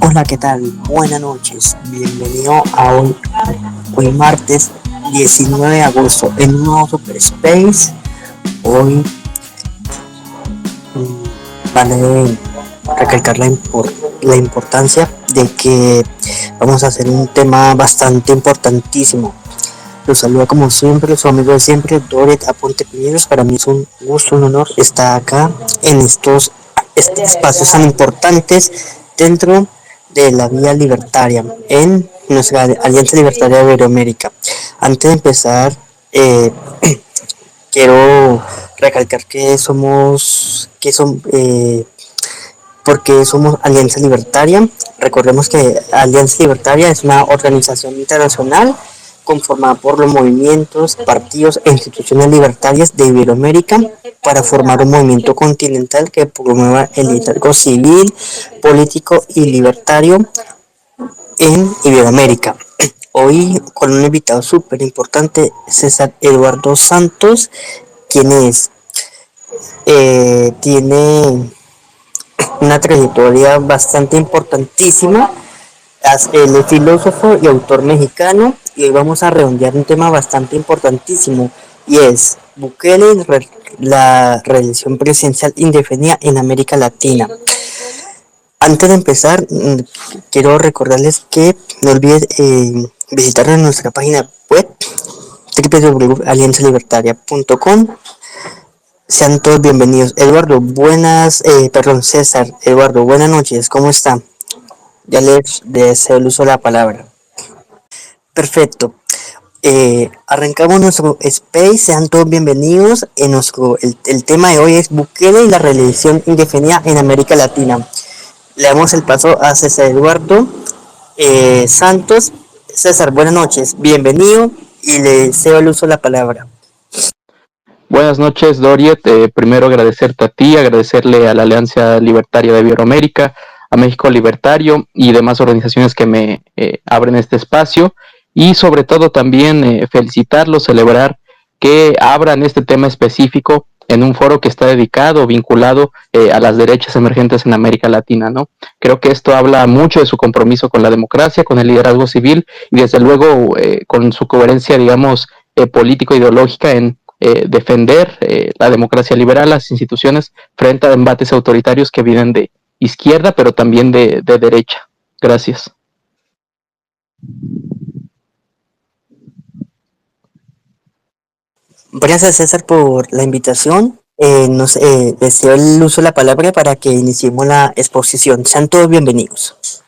Hola, ¿qué tal? Buenas noches. Bienvenido a hoy martes 19 de agosto en un nuevo Super Space. Hoy vale recalcar la importancia de que vamos a hacer un tema bastante importantísimo. Los saluda como siempre su amigo de siempre, Doret Aponte Piñeros. Para mí es un gusto, un honor estar acá en estos espacios tan importantes dentro de la vía libertaria en nuestra Alianza Libertaria de Iberoamérica. Antes de empezar, quiero recalcar porque somos Alianza Libertaria. Recordemos que Alianza Libertaria es una organización internacional conformada por los movimientos, partidos e instituciones libertarias de Iberoamérica para formar un movimiento continental que promueva el liderazgo civil, político y libertario en Iberoamérica. Hoy con un invitado súper importante, César Eduardo Santos, quien tiene una trayectoria bastante importantísima. Él es filósofo y autor mexicano y hoy vamos a redondear un tema bastante importantísimo y es Bukele, la reelección presidencial indefinida en América Latina. Antes de empezar, quiero recordarles que no olviden visitar nuestra página web www.alianzalibertaria.com. Sean todos bienvenidos. César, Eduardo, buenas noches, ¿cómo está? Ya les deseo el uso de la palabra. Perfecto. Arrancamos nuestro space, sean todos bienvenidos. El tema de hoy es Bukele y la reelección indefinida en América Latina. Le damos el paso a César Eduardo Santos. César, buenas noches, bienvenido y le deseo el uso de la palabra. Buenas noches, Doriet. Primero agradecerte a ti, agradecerle a la Alianza Libertaria de Iberoamérica, a México Libertario y demás organizaciones que me abren este espacio y sobre todo también felicitarlos, celebrar que abran este tema específico en un foro que está dedicado, vinculado a las derechas emergentes en América Latina, ¿no? Creo que esto habla mucho de su compromiso con la democracia, con el liderazgo civil y desde luego con su coherencia, digamos, político-ideológica en defender la democracia liberal, las instituciones frente a embates autoritarios que vienen de izquierda, pero también de derecha. Gracias. Gracias, César, por la invitación. Deseo el uso de la palabra para que iniciemos la exposición. Sean todos bienvenidos.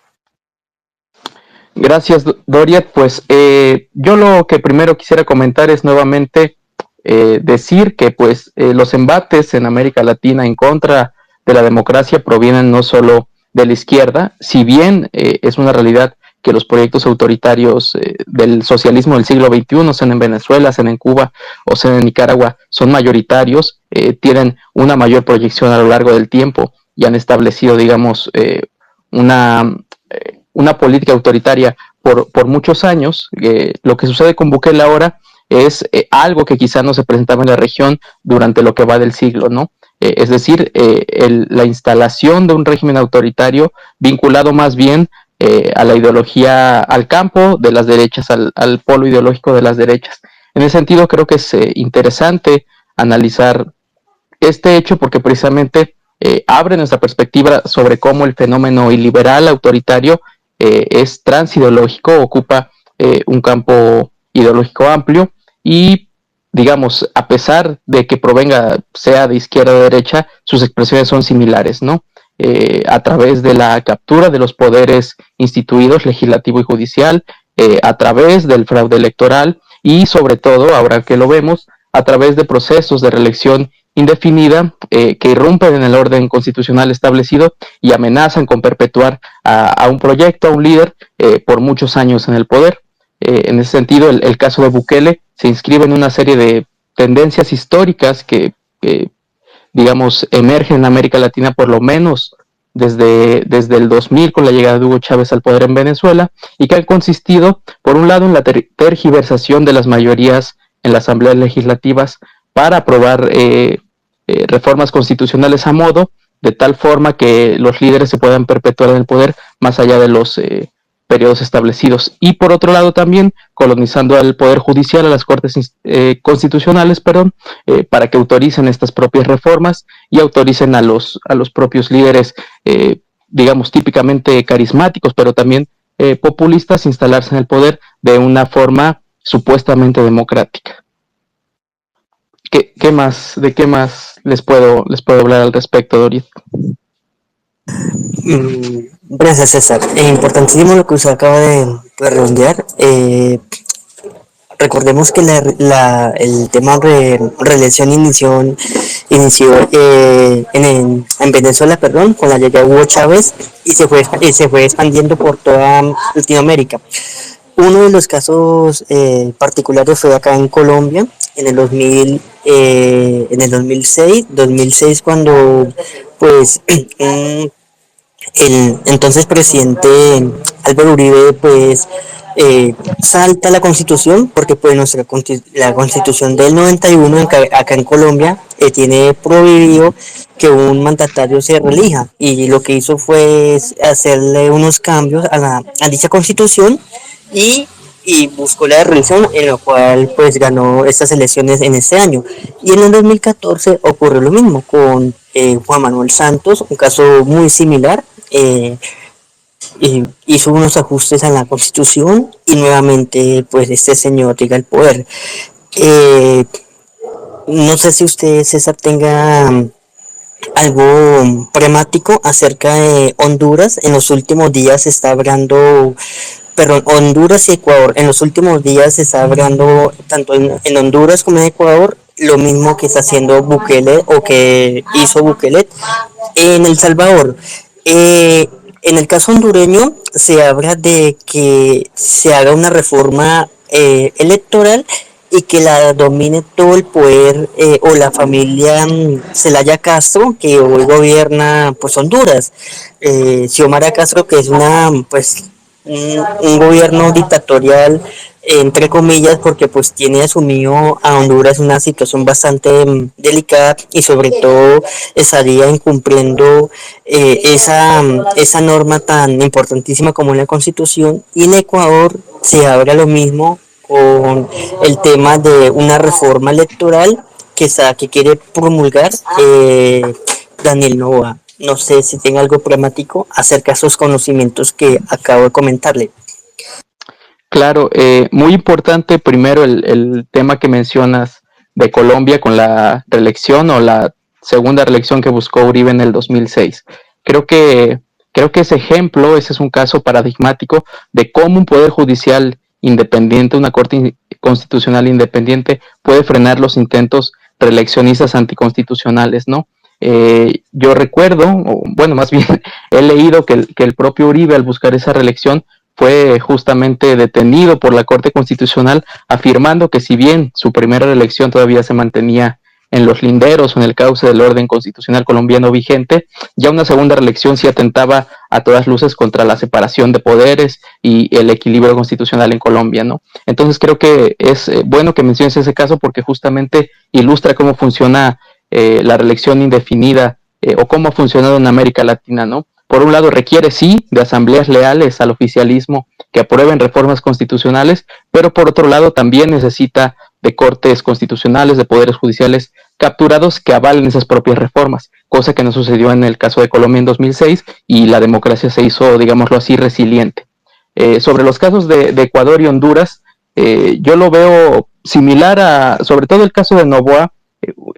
Gracias, Doriet. Pues yo lo que primero quisiera comentar es nuevamente decir que pues los embates en América Latina en contra de la democracia provienen no solo de la izquierda, si bien es una realidad que los proyectos autoritarios del socialismo del siglo XXI, sean en Venezuela, sean en Cuba o sean en Nicaragua, son mayoritarios, tienen una mayor proyección a lo largo del tiempo y han establecido, digamos, una política autoritaria por muchos años. Lo que sucede con Bukele ahora es algo que quizá no se presentaba en la región durante lo que va del siglo, ¿no? Es decir, la instalación de un régimen autoritario vinculado más bien a la ideología al campo de las derechas, al polo ideológico de las derechas. En ese sentido, creo que es interesante analizar este hecho porque precisamente abre nuestra perspectiva sobre cómo el fenómeno iliberal autoritario es transideológico, ocupa un campo ideológico amplio y, digamos, a pesar de que provenga, sea de izquierda o de derecha, sus expresiones son similares, ¿no? A través de la captura de los poderes instituidos, legislativo y judicial, a través del fraude electoral y, sobre todo, ahora que lo vemos, a través de procesos de reelección indefinida que irrumpen en el orden constitucional establecido y amenazan con perpetuar a un proyecto, a un líder, por muchos años en el poder. En ese sentido, el caso de Bukele se inscribe en una serie de tendencias históricas que digamos, emergen en América Latina por lo menos desde el 2000 con la llegada de Hugo Chávez al poder en Venezuela y que han consistido, por un lado, en la tergiversación de las mayorías en las asambleas legislativas para aprobar reformas constitucionales a modo de tal forma que los líderes se puedan perpetuar en el poder más allá de los periodos establecidos. Y por otro lado también colonizando al Poder Judicial, a las Cortes Constitucionales, perdón, para que autoricen estas propias reformas y autoricen a los propios líderes, digamos, típicamente carismáticos, pero también populistas, instalarse en el poder de una forma supuestamente democrática. ¿Qué más, de qué más les puedo hablar al respecto, Dorit? Gracias, César. Importantísimo lo que usted acaba de redondear. Recordemos que el tema de reelección inició en Venezuela, perdón, con la llegada de Hugo Chávez y se fue expandiendo por toda Latinoamérica. Uno de los casos particulares fue acá en Colombia, en el 2006 cuando pues el entonces presidente Álvaro Uribe pues salta la constitución porque pues la constitución del 91 acá en Colombia tiene prohibido que un mandatario se reelija y lo que hizo fue hacerle unos cambios a dicha constitución y buscó la reelección en lo cual pues ganó estas elecciones en este año y en el 2014 ocurrió lo mismo con Juan Manuel Santos, un caso muy similar. Hizo unos ajustes a la constitución y nuevamente pues este señor llega al poder. Eh, no sé si usted, César, tenga algo premático acerca de Honduras. En los últimos días se está hablando, perdón, Honduras y Ecuador. En los últimos días se está hablando tanto en Honduras como en Ecuador lo mismo que está haciendo Bukele o que hizo Bukele en El Salvador. En el caso hondureño se habla de que se haga una reforma electoral y que la domine todo el poder o la familia Zelaya Castro que hoy gobierna pues Honduras. Xiomara Castro que es una pues un gobierno dictatorial entre comillas porque pues tiene asumido a Honduras una situación bastante delicada y sobre todo estaría incumpliendo esa norma tan importantísima como la Constitución y en Ecuador se habla lo mismo con el tema de una reforma electoral que quiere promulgar Daniel Noboa. No sé si tiene algo problemático acerca de esos conocimientos que acabo de comentarle. Claro, muy importante primero el tema que mencionas de Colombia con la reelección o la segunda reelección que buscó Uribe en el 2006. Creo que ese ejemplo, ese es un caso paradigmático de cómo un poder judicial independiente, una corte constitucional independiente puede frenar los intentos reeleccionistas anticonstitucionales, ¿no? Yo recuerdo, o bueno, más bien he leído que el propio Uribe al buscar esa reelección fue justamente detenido por la Corte Constitucional afirmando que si bien su primera reelección todavía se mantenía en los linderos o en el cauce del orden constitucional colombiano vigente, ya una segunda reelección sí atentaba a todas luces contra la separación de poderes y el equilibrio constitucional en Colombia, ¿no? Entonces creo que es bueno que menciones ese caso porque justamente ilustra cómo funciona la reelección indefinida o cómo ha funcionado en América Latina, ¿no? Por un lado requiere sí de asambleas leales al oficialismo que aprueben reformas constitucionales, pero por otro lado también necesita de cortes constitucionales, de poderes judiciales capturados que avalen esas propias reformas, cosa que no sucedió en el caso de Colombia en 2006 y la democracia se hizo, digámoslo así, resiliente. Sobre los casos de Ecuador y Honduras, yo lo veo similar a, sobre todo el caso de Noboa,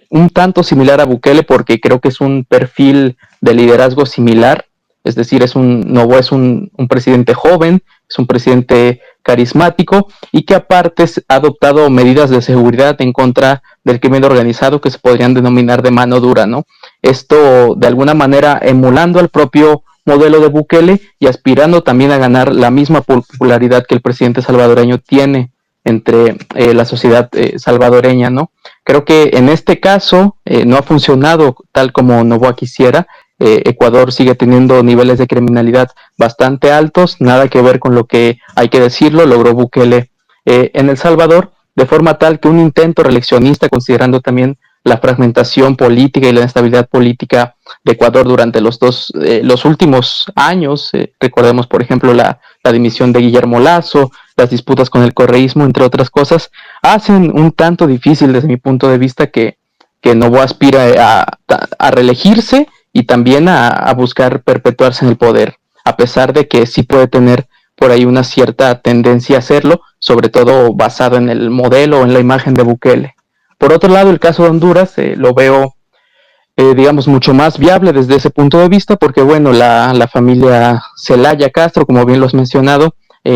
un tanto similar a Bukele porque creo que es un perfil de liderazgo similar. Es decir, Noboa es un presidente joven, es un presidente carismático y que aparte ha adoptado medidas de seguridad en contra del crimen organizado que se podrían denominar de mano dura, ¿no? Esto de alguna manera emulando al propio modelo de Bukele y aspirando también a ganar la misma popularidad que el presidente salvadoreño tiene entre la sociedad salvadoreña, ¿no? Creo que en este caso no ha funcionado tal como Noboa quisiera. Ecuador sigue teniendo niveles de criminalidad bastante altos, nada que ver con lo que hay que decirlo, logró Bukele en El Salvador, de forma tal que un intento reeleccionista, considerando también la fragmentación política y la inestabilidad política de Ecuador durante los últimos años. Recordemos, por ejemplo, la dimisión de Guillermo Lasso, las disputas con el correísmo, entre otras cosas, hacen un tanto difícil desde mi punto de vista que Noboa aspira a reelegirse y también a buscar perpetuarse en el poder, a pesar de que sí puede tener por ahí una cierta tendencia a hacerlo, sobre todo basado en el modelo o en la imagen de Bukele. Por otro lado, el caso de Honduras lo veo, digamos, mucho más viable desde ese punto de vista, porque, bueno, la familia Zelaya Castro, como bien lo has mencionado,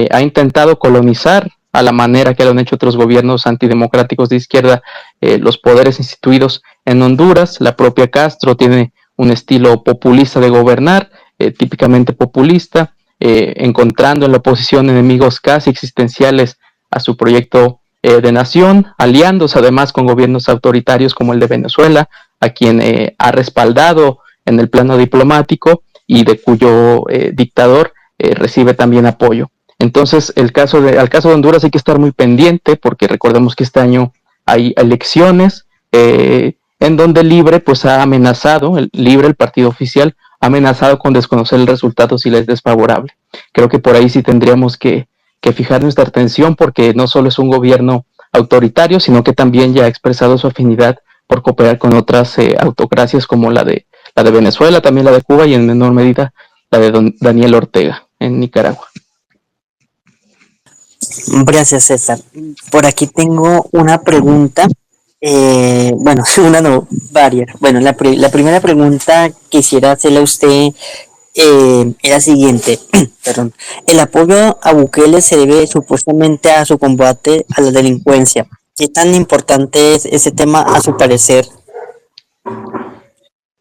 ha intentado colonizar a la manera que lo han hecho otros gobiernos antidemocráticos de izquierda, los poderes instituidos en Honduras. La propia Castro tiene un estilo populista de gobernar, típicamente populista, encontrando en la oposición enemigos casi existenciales a su proyecto de nación, aliándose además con gobiernos autoritarios como el de Venezuela, a quien ha respaldado en el plano diplomático y de cuyo dictador recibe también apoyo. Entonces, al caso de Honduras hay que estar muy pendiente porque recordemos que este año hay elecciones en donde Libre pues ha amenazado, el partido oficial, ha amenazado con desconocer el resultado si le es desfavorable. Creo que por ahí sí tendríamos que fijar nuestra atención porque no solo es un gobierno autoritario, sino que también ya ha expresado su afinidad por cooperar con otras autocracias como la de Venezuela, también la de Cuba y en menor medida la de Daniel Ortega en Nicaragua. Gracias, César. Por aquí tengo una pregunta. Bueno, una no, varias. Bueno, la primera pregunta quisiera hacerle a usted es la siguiente. Perdón. El apoyo a Bukele se debe supuestamente a su combate a la delincuencia. ¿Qué tan importante es ese tema a su parecer?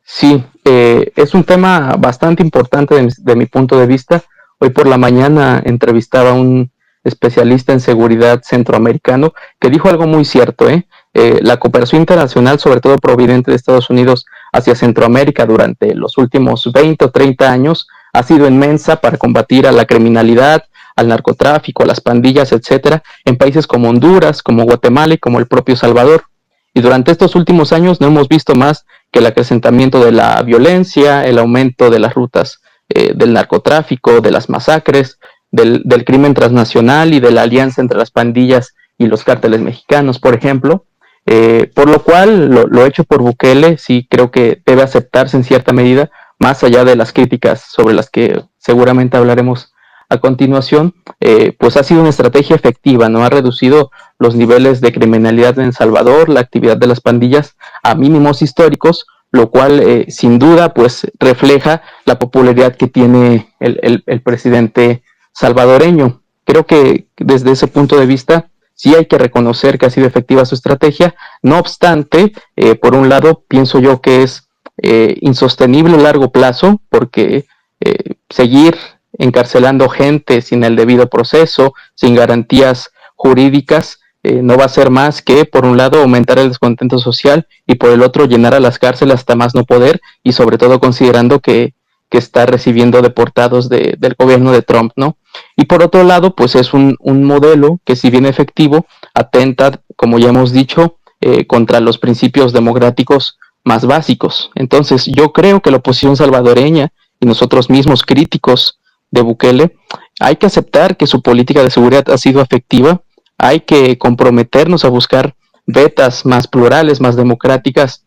Sí, es un tema bastante importante de mi punto de vista. Hoy por la mañana entrevistaba a un especialista en seguridad centroamericano que dijo algo muy cierto. La cooperación internacional, sobre todo proveniente de Estados Unidos hacia Centroamérica durante los últimos 20 o 30 años, ha sido inmensa para combatir a la criminalidad, al narcotráfico, a las pandillas, etcétera, en países como Honduras, como Guatemala y como el propio Salvador. Y durante estos últimos años no hemos visto más que el acrecentamiento de la violencia, el aumento de las rutas del narcotráfico, de las masacres, del crimen transnacional y de la alianza entre las pandillas y los cárteles mexicanos, por ejemplo. Por lo cual, lo hecho por Bukele sí creo que debe aceptarse en cierta medida, más allá de las críticas sobre las que seguramente hablaremos a continuación, pues ha sido una estrategia efectiva, ¿no? Ha reducido los niveles de criminalidad en El Salvador, la actividad de las pandillas a mínimos históricos, lo cual sin duda pues refleja la popularidad que tiene el presidente salvadoreño. Creo que desde ese punto de vista sí hay que reconocer que ha sido efectiva su estrategia. No obstante, por un lado, pienso yo que es insostenible a largo plazo porque seguir encarcelando gente sin el debido proceso, sin garantías jurídicas, no va a ser más que, por un lado, aumentar el descontento social y por el otro, llenar a las cárceles hasta más no poder y sobre todo considerando que está recibiendo deportados del gobierno de Trump, ¿no? Y por otro lado, pues es un modelo que si bien efectivo, atenta, como ya hemos dicho, contra los principios democráticos más básicos. Entonces, yo creo que la oposición salvadoreña y nosotros mismos críticos de Bukele, hay que aceptar que su política de seguridad ha sido efectiva, hay que comprometernos a buscar vetas más plurales, más democráticas,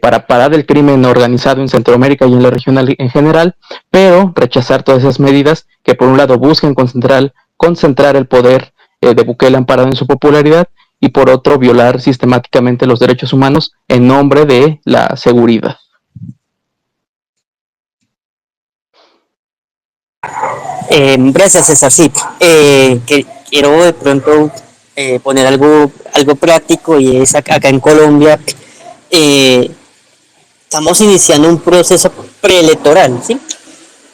para parar el crimen organizado en Centroamérica y en la región en general, pero rechazar todas esas medidas que por un lado buscan concentrar el poder de Bukele amparado en su popularidad y por otro violar sistemáticamente los derechos humanos en nombre de la seguridad. Gracias, César. Sí, quiero de pronto poner algo práctico y es acá en Colombia. eh, Estamos iniciando un proceso preelectoral, ¿sí?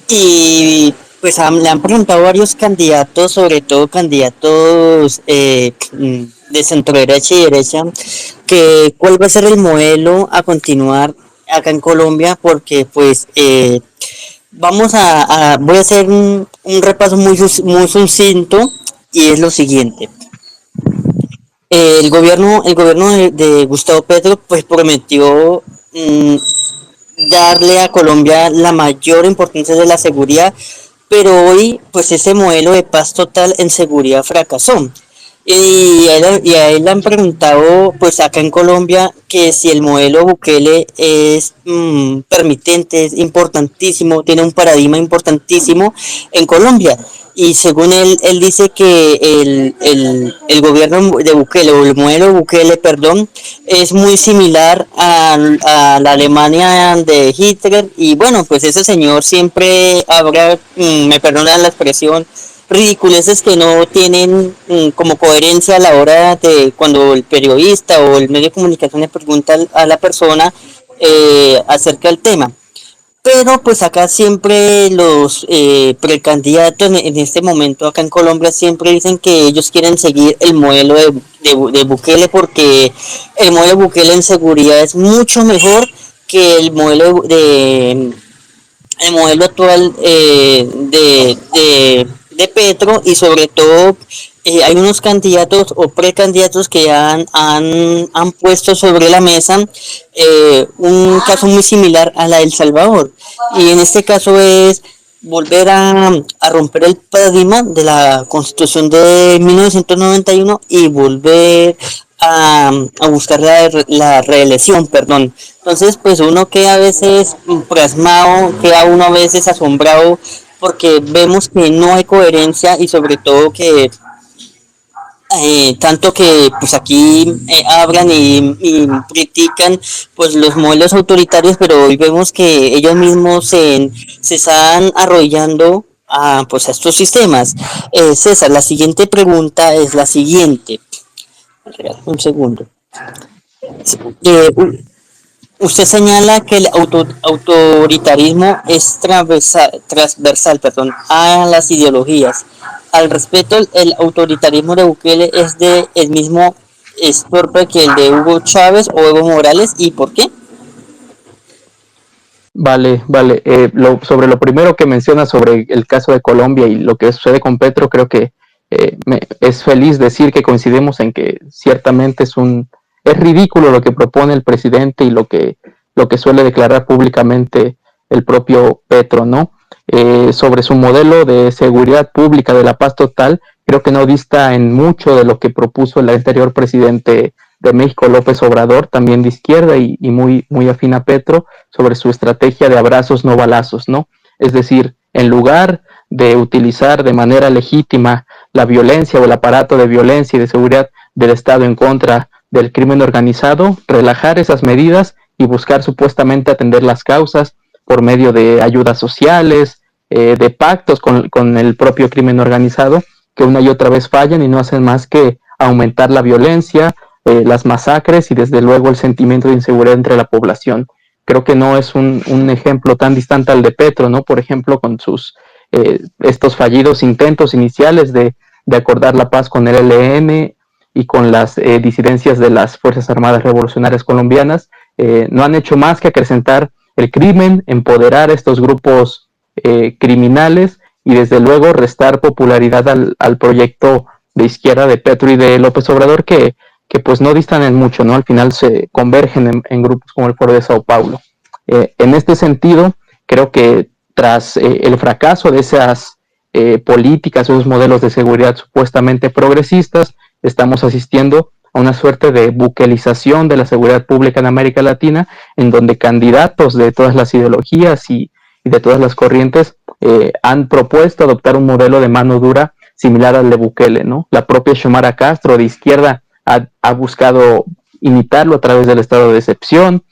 Y pues le han preguntado varios candidatos, sobre todo candidatos de centro derecha y derecha, que cuál va a ser el modelo a continuar acá en Colombia, porque pues voy a hacer un repaso muy sucinto y es lo siguiente. El gobierno de Gustavo Petro pues prometió darle a Colombia la mayor importancia de la seguridad, pero hoy pues ese modelo de paz total en seguridad fracasó. Y a él le han preguntado pues acá en Colombia que si el modelo Bukele es permitente, es importantísimo, tiene un paradigma importantísimo en Colombia. Y según él dice que el gobierno de Bukele, o el modelo de Bukele, perdón, es muy similar a la Alemania de Hitler. Y bueno, pues ese señor siempre habrá, me perdonan la expresión, ridiculeces que no tienen como coherencia a la hora de cuando el periodista o el medio de comunicación le pregunta a la persona acerca del tema. Pero pues acá siempre los precandidatos en este momento acá en Colombia siempre dicen que ellos quieren seguir el modelo de Bukele, porque el modelo de Bukele en seguridad es mucho mejor que el modelo actual de Petro. Y sobre todo hay unos candidatos o precandidatos que han puesto sobre la mesa un caso muy similar a la de El Salvador, y en este caso es volver a romper el paradigma de la constitución de 1991 y volver a buscar la reelección, perdón. Entonces, pues uno queda a veces plasmado, queda uno a veces asombrado, porque vemos que no hay coherencia, y sobre todo que tanto que pues aquí hablan y critican pues los modelos autoritarios, pero hoy vemos que ellos mismos se están arrollando pues a estos sistemas. César, la siguiente pregunta es la siguiente. Un segundo. Eh, Usted señala que el autoritarismo es transversal, perdón, a las ideologías. Al respecto, el autoritarismo de Bukele es torpe que el de Hugo Chávez o Evo Morales. ¿Y por qué? Vale, vale. Sobre lo primero que menciona sobre el caso de Colombia y lo que sucede con Petro, creo que es feliz decir que coincidimos en que ciertamente es ridículo lo que propone el presidente y lo que suele declarar públicamente el propio Petro, ¿no? Sobre su modelo de seguridad pública de la paz total, creo que no dista en mucho de lo que propuso el anterior presidente de México, López Obrador, también de izquierda y muy, muy afín a Petro, sobre su estrategia de abrazos no balazos, ¿no? Es decir, en lugar de utilizar de manera legítima la violencia o el aparato de violencia y de seguridad del Estado en contra del crimen organizado, relajar esas medidas y buscar supuestamente atender las causas por medio de ayudas sociales, de pactos con el propio crimen organizado, que una y otra vez fallan y no hacen más que aumentar la violencia, las masacres y desde luego el sentimiento de inseguridad entre la población. Creo que no es un ejemplo tan distante al de Petro, ¿no? Por ejemplo, con estos fallidos intentos iniciales de acordar la paz con el ELN y con las disidencias de las Fuerzas Armadas Revolucionarias Colombianas, no han hecho más que acrecentar el crimen, empoderar a estos grupos criminales y desde luego restar popularidad al proyecto de izquierda de Petro y de López Obrador, que pues no distan en mucho, ¿no? Al final se convergen en grupos como el Foro de Sao Paulo. En este sentido, creo que tras el fracaso de esas políticas, esos modelos de seguridad supuestamente progresistas, estamos asistiendo a una suerte de buquelización de la seguridad pública en América Latina, en donde candidatos de todas las ideologías y de todas las corrientes han propuesto adoptar un modelo de mano dura similar al de Bukele, ¿no? La propia Xiomara Castro de izquierda ha buscado imitarlo a través del estado de excepción.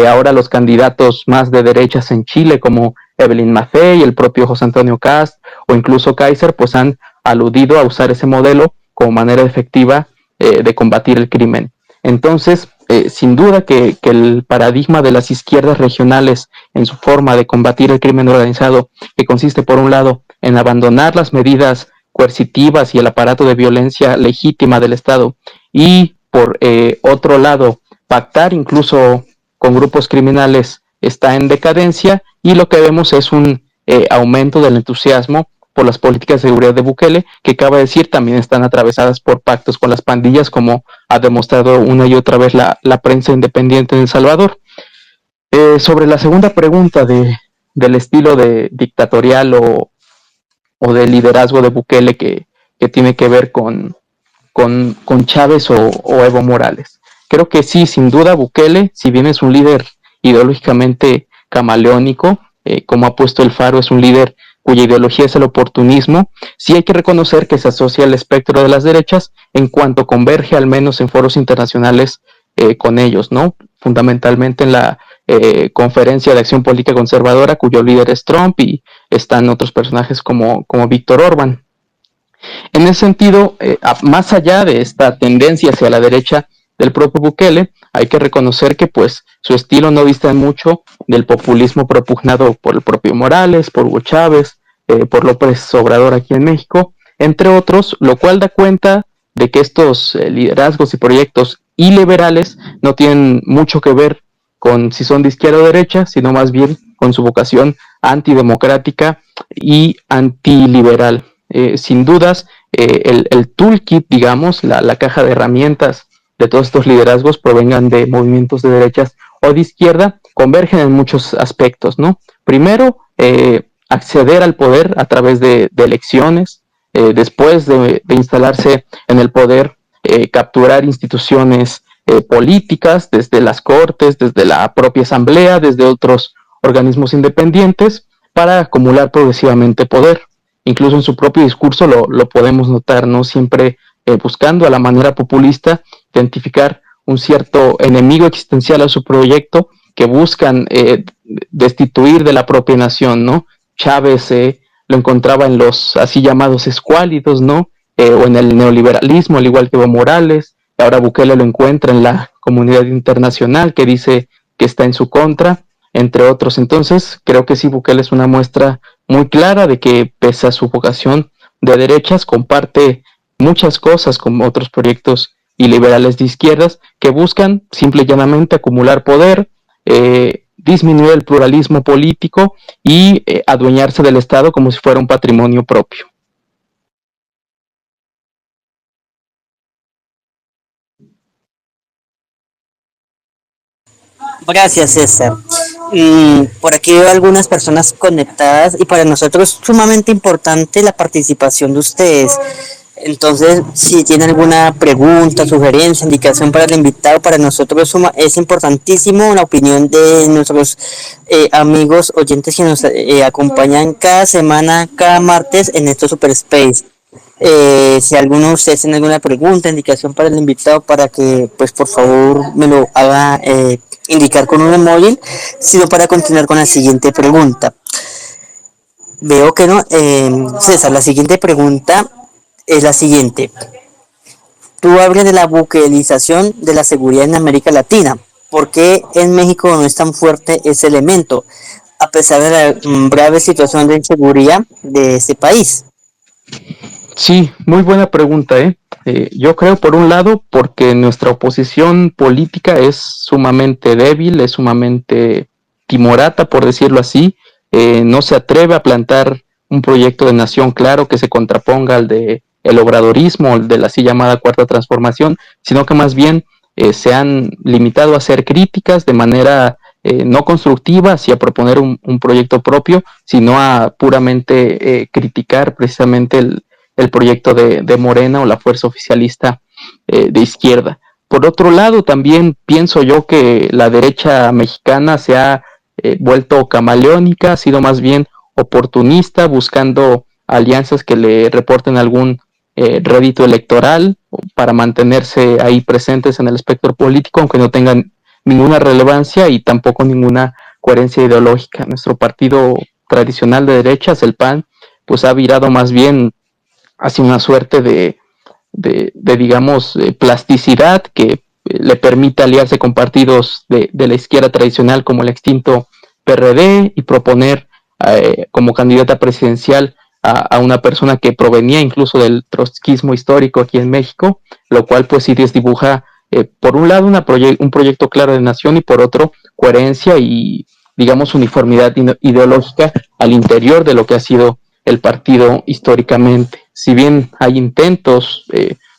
Ahora los candidatos más de derechas en Chile, como Evelyn Maffei, el propio José Antonio Cast o incluso Kaiser, pues han aludido a usar ese modelo como manera efectiva de combatir el crimen. Entonces, sin duda que el paradigma de las izquierdas regionales en su forma de combatir el crimen organizado, que consiste por un lado en abandonar las medidas coercitivas y el aparato de violencia legítima del Estado y por otro lado pactar incluso con grupos criminales, está en decadencia, y lo que vemos es un aumento del entusiasmo por las políticas de seguridad de Bukele, que cabe decir también están atravesadas por pactos con las pandillas, como ha demostrado una y otra vez la prensa independiente en El Salvador. Sobre la segunda pregunta del estilo de dictatorial o de liderazgo de Bukele que tiene que ver con Chávez o Evo Morales. Creo que sí, sin duda Bukele, si bien es un líder ideológicamente camaleónico, como ha puesto el Faro, es un líder cuya ideología es el oportunismo, sí hay que reconocer que se asocia al espectro de las derechas en cuanto converge al menos en foros internacionales con ellos, ¿no? Fundamentalmente en la Conferencia de Acción Política Conservadora, cuyo líder es Trump, y están otros personajes como Víctor Orbán. En ese sentido, más allá de esta tendencia hacia la derecha del propio Bukele, hay que reconocer que pues su estilo no dista mucho del populismo propugnado por el propio Morales, por Hugo Chávez, por López Obrador aquí en México, entre otros, lo cual da cuenta de que estos liderazgos y proyectos iliberales no tienen mucho que ver con si son de izquierda o derecha, sino más bien con su vocación antidemocrática y antiliberal. Sin dudas, el toolkit, digamos, la caja de herramientas de todos estos liderazgos provengan de movimientos de derechas o de izquierda, convergen en muchos aspectos, ¿no? Primero, acceder al poder a través de elecciones, después de instalarse en el poder, capturar instituciones políticas, desde las cortes, desde la propia asamblea, desde otros organismos independientes, para acumular progresivamente poder. Incluso en su propio discurso lo podemos notar, ¿no? Siempre buscando a la manera populista identificar un cierto enemigo existencial a su proyecto que buscan destituir de la propia nación, ¿no? Chávez lo encontraba en los así llamados escuálidos, ¿no? O en el neoliberalismo, al igual que Evo Morales. Ahora Bukele lo encuentra en la comunidad internacional que dice que está en su contra, entre otros. Entonces, creo que sí, Bukele es una muestra muy clara de que, pese a su vocación de derechas, comparte muchas cosas con otros proyectos iliberales de izquierdas que buscan simple y llanamente acumular poder, disminuir el pluralismo político y adueñarse del Estado como si fuera un patrimonio propio. Gracias, César. Por aquí veo algunas personas conectadas y para nosotros es sumamente importante la participación de ustedes. Entonces, si tienen alguna pregunta, sugerencia, indicación para el invitado, para nosotros es importantísimo la opinión de nuestros amigos oyentes que nos acompañan cada semana, cada martes en estos Super Space. Si alguno de ustedes tiene alguna pregunta, indicación para el invitado, para que, pues, por favor, me lo haga indicar con un móvil, sino para continuar con la siguiente pregunta. Veo que no. César, la siguiente pregunta es la siguiente. Tú hablas de la buquelización de la seguridad en América Latina. ¿Por qué en México no es tan fuerte ese elemento, a pesar de la grave situación de inseguridad de este país? Sí, muy buena pregunta, ¿eh? Yo creo, por un lado, porque nuestra oposición política es sumamente débil, es sumamente timorata, por decirlo así, no se atreve a plantar un proyecto de nación claro que se contraponga al de el obradorismo, el de la así llamada cuarta transformación, sino que más bien se han limitado a hacer críticas de manera no constructiva hacia proponer un proyecto propio, sino a puramente criticar precisamente el proyecto de Morena o la fuerza oficialista de izquierda. Por otro lado, también pienso yo que la derecha mexicana se ha vuelto camaleónica, ha sido más bien oportunista, buscando alianzas que le reporten algún rédito electoral para mantenerse ahí presentes en el espectro político, aunque no tengan ninguna relevancia y tampoco ninguna coherencia ideológica. Nuestro partido tradicional de derechas, el PAN, pues ha virado más bien hacia una suerte de digamos, plasticidad que le permite aliarse con partidos de la izquierda tradicional como el extinto PRD y proponer como candidata presidencial a una persona que provenía incluso del trotskismo histórico aquí en México, lo cual pues sí desdibuja por un lado un proyecto claro de nación y por otro coherencia y digamos uniformidad ideológica al interior de lo que ha sido el partido históricamente. Si bien hay intentos,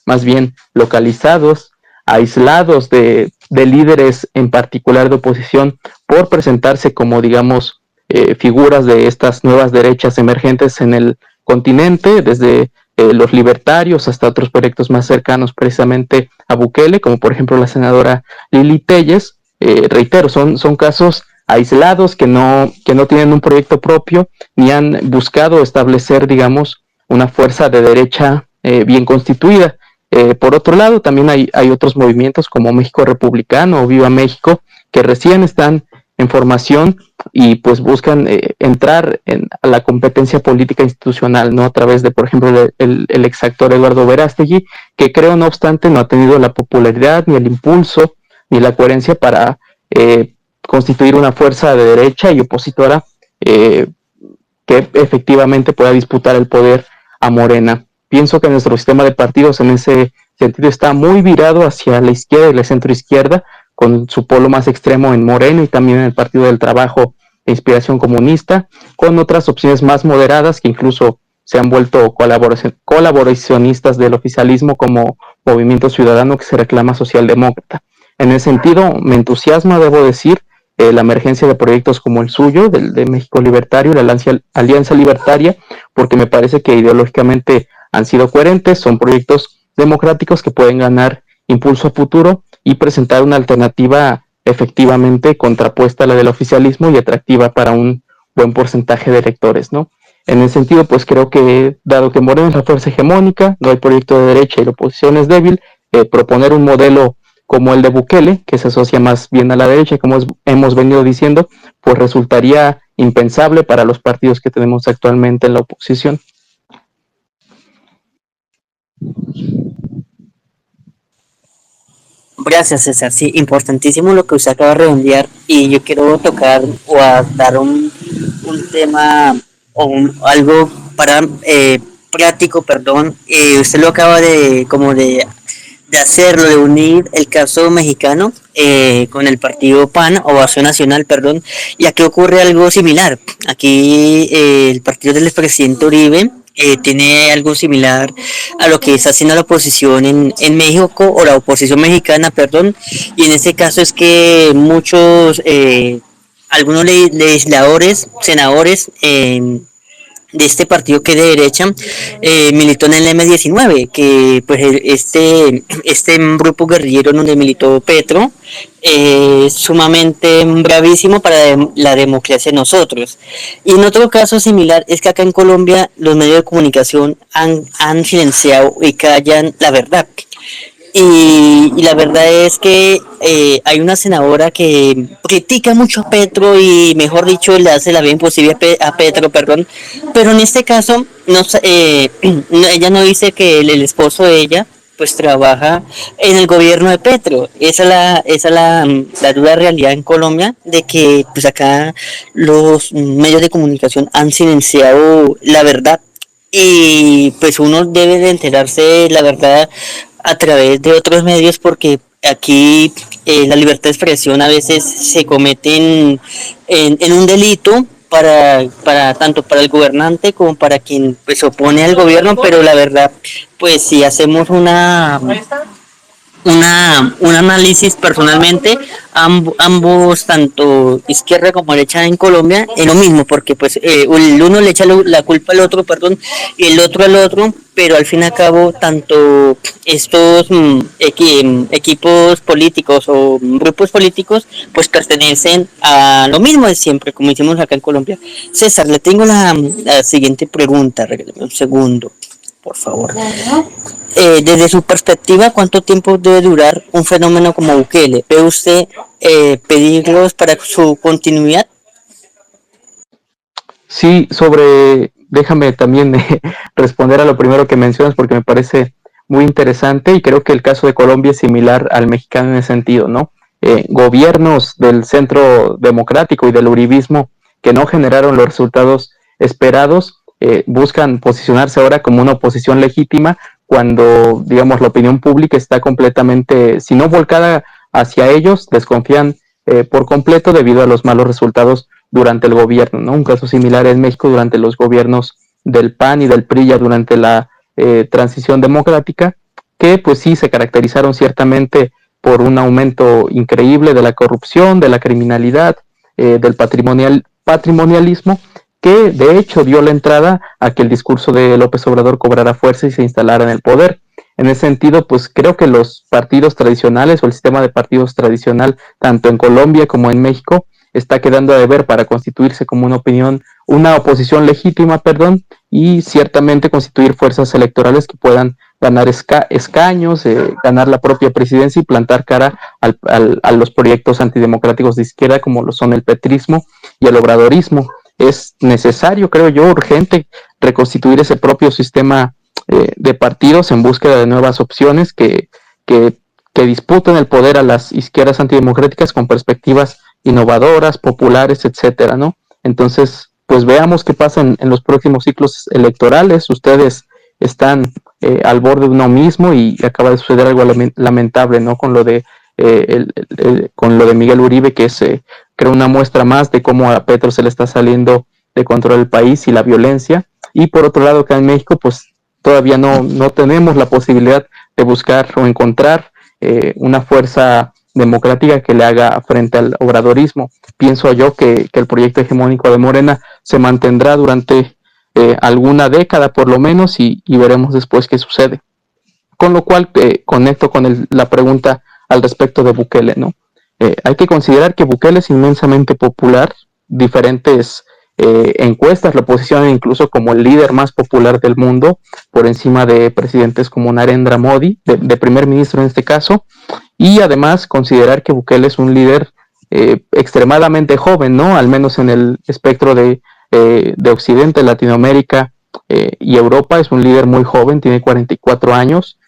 más bien localizados, aislados de líderes en particular de oposición por presentarse como, digamos, figuras de estas nuevas derechas emergentes en el continente, desde los libertarios hasta otros proyectos más cercanos precisamente a Bukele, como por ejemplo la senadora Lili Telles. Reitero, son casos aislados que no tienen un proyecto propio ni han buscado establecer, digamos, una fuerza de derecha bien constituida. Por otro lado, también hay otros movimientos como México Republicano o Viva México que recién están en formación y pues buscan entrar a la competencia política institucional, ¿no? A través de, por ejemplo, el exactor Eduardo Verástegui, que creo, no obstante, no ha tenido la popularidad, ni el impulso, ni la coherencia para constituir una fuerza de derecha y opositora que efectivamente pueda disputar el poder a Morena. Pienso que nuestro sistema de partidos en ese sentido está muy virado hacia la izquierda y la centroizquierda, con su polo más extremo en Morena y también en el Partido del Trabajo de inspiración comunista, con otras opciones más moderadas que incluso se han vuelto colaboracionistas del oficialismo, como Movimiento Ciudadano, que se reclama socialdemócrata. En ese sentido, me entusiasma, debo decir, la emergencia de proyectos como el suyo, de México Libertario, la Alianza Libertaria, porque me parece que ideológicamente han sido coherentes, son proyectos democráticos que pueden ganar impulso a futuro y presentar una alternativa efectivamente contrapuesta a la del oficialismo y atractiva para un buen porcentaje de electores, ¿no? En ese sentido, pues creo que, dado que Morena es la fuerza hegemónica, no hay proyecto de derecha y la oposición es débil, proponer un modelo como el de Bukele, que se asocia más bien a la derecha, como hemos venido diciendo, pues resultaría impensable para los partidos que tenemos actualmente en la oposición. Gracias, César. Sí, importantísimo lo que usted acaba de redondear y yo quiero tocar o a dar un tema o algo para práctico, perdón. Usted lo acaba de como de hacerlo, de unir el caso mexicano con el partido PAN o Acción Nacional, perdón, y aquí ocurre algo similar. Aquí el partido del expresidente Uribe tiene algo similar a lo que está haciendo la oposición en México, o la oposición mexicana, perdón, y en este caso es que muchos, algunos legisladores, senadores, de este partido que es de derecha, militó en el M-19, que pues este grupo guerrillero donde militó Petro, sumamente bravísimo para la democracia de nosotros. Y en otro caso similar es que acá en Colombia los medios de comunicación han silenciado y callan la verdad. Y la verdad es que hay una senadora que critica mucho a Petro y, mejor dicho, le hace la vida imposible a Petro, perdón. Pero en este caso, no, ella no dice que el esposo de ella pues trabaja en el gobierno de Petro. Esa es la dura realidad en Colombia, de que pues acá los medios de comunicación han silenciado la verdad, y pues uno debe de enterarse de la verdad a través de otros medios, porque aquí la libertad de expresión a veces se comete en un delito para tanto para el gobernante como para quien pues opone al gobierno, pero la verdad, pues si hacemos un análisis personalmente, ambos, tanto izquierda como derecha en Colombia, es lo mismo, porque pues el uno le echa la culpa al otro, perdón, y el otro al otro, pero al fin y al cabo, tanto estos equipos políticos o grupos políticos, pues pertenecen a lo mismo de siempre, como hicimos acá en Colombia. César, le tengo la siguiente pregunta, regálame un segundo, por favor. Desde su perspectiva, ¿cuánto tiempo debe durar un fenómeno como Bukele? ¿Ve usted peligros para su continuidad? Sí, déjame también responder a lo primero que mencionas porque me parece muy interesante y creo que el caso de Colombia es similar al mexicano en ese sentido, ¿no? Gobiernos del centro democrático y del uribismo que no generaron los resultados esperados buscan posicionarse ahora como una oposición legítima cuando, digamos, la opinión pública está completamente, si no volcada hacia ellos, desconfían por completo debido a los malos resultados durante el gobierno, ¿no? Un caso similar en México durante los gobiernos del PAN y del PRI ya durante la transición democrática, que pues sí se caracterizaron ciertamente por un aumento increíble de la corrupción, de la criminalidad, del patrimonialismo, que de hecho dio la entrada a que el discurso de López Obrador cobrara fuerza y se instalara en el poder. En ese sentido, pues creo que los partidos tradicionales o el sistema de partidos tradicional, tanto en Colombia como en México, está quedando a deber para constituirse como una oposición legítima, perdón, y ciertamente constituir fuerzas electorales que puedan ganar escaños, ganar la propia presidencia y plantar cara a los proyectos antidemocráticos de izquierda como lo son el petrismo y el obradorismo. Es necesario, creo yo, urgente reconstituir ese propio sistema de partidos en búsqueda de nuevas opciones que disputen el poder a las izquierdas antidemocráticas con perspectivas innovadoras, populares, etcétera, ¿no? Entonces, pues veamos qué pasa en los próximos ciclos electorales. Ustedes están al borde de uno mismo y acaba de suceder algo lamentable, ¿no? Con lo de con lo de Miguel Uribe, que es creo una muestra más de cómo a Petro se le está saliendo de control el país y la violencia. Y por otro lado, acá en México, pues todavía no tenemos la posibilidad de buscar o encontrar una fuerza democrática que le haga frente al obradorismo. Pienso yo que el proyecto hegemónico de Morena se mantendrá durante alguna década por lo menos y veremos después qué sucede. Con lo cual conecto con la pregunta al respecto de Bukele, ¿no? Hay que considerar que Bukele es inmensamente popular, diferentes encuestas lo posicionan incluso como el líder más popular del mundo, por encima de presidentes como Narendra Modi, de primer ministro en este caso, y además considerar que Bukele es un líder extremadamente joven, ¿no? Al menos en el espectro de Occidente, Latinoamérica y Europa, es un líder muy joven, tiene 44 años,